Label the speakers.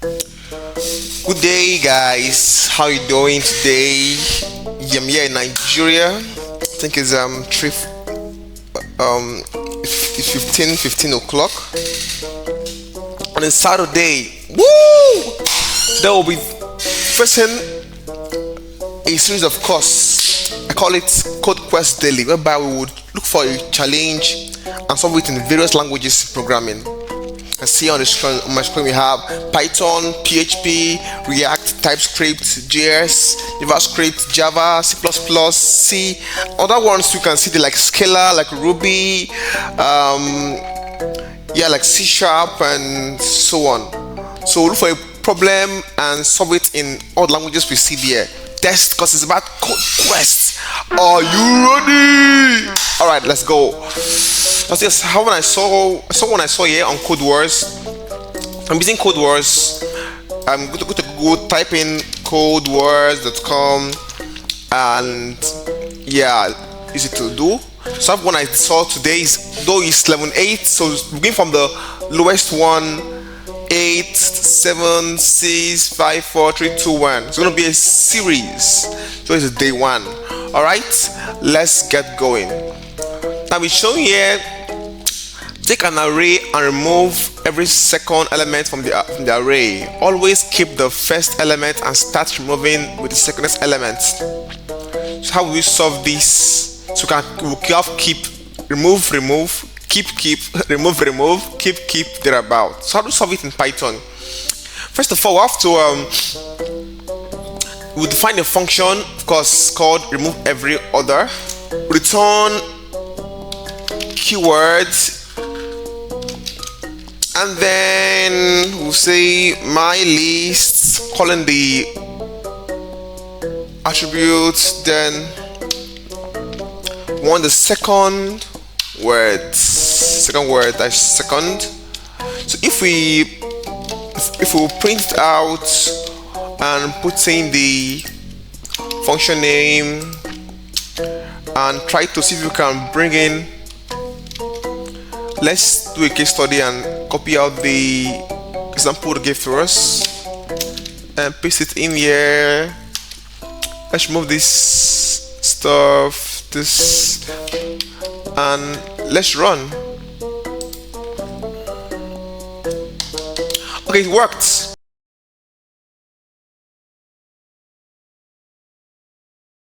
Speaker 1: Good day, guys. How you doing today? I'm here in Nigeria. I think it's 15 o'clock on a Saturday. Woo! Today we'll be facing a series of courses. I call it CodeWars Daily, whereby we would look for a challenge and solve it in various languages programming. I see on my screen we have Python, PHP, React, TypeScript, JS, JavaScript, Java, C++, C. Other ones you can see they like Scala, like Ruby, like C Sharp and so on. So we'll look for a problem and solve it in all the languages we see there. Test, because it's about CodeQuest. Are you ready? All right, let's go. That's just how when I saw here on CodeWars. I'm using CodeWars. I'm going to go type in codewars.com, and yeah, easy to do. So one I saw today is level 8, so begin from the lowest one. 8, 7, 6, 5, 4, 3, 2, 1. It's going to be a series. So it's day 1. All right, let's get going. Now we're showing here. Take an array and remove every second element from the array. Always keep the first element and start removing with the second element. So how will we solve this? So we can keep, remove, keep, remove, keep, thereabout. So how do we solve it in Python? First of all, we have to we define a function, of course, called remove every other. Return keyword, and then we'll say my list, calling the attributes, then want the second word, that's second. So if we print it out and put in the function name and try to see if we can bring in, let's do a case study and copy out the example they gave to us and paste it in here. Let's remove this stuff, this, and let's run. Okay, it worked.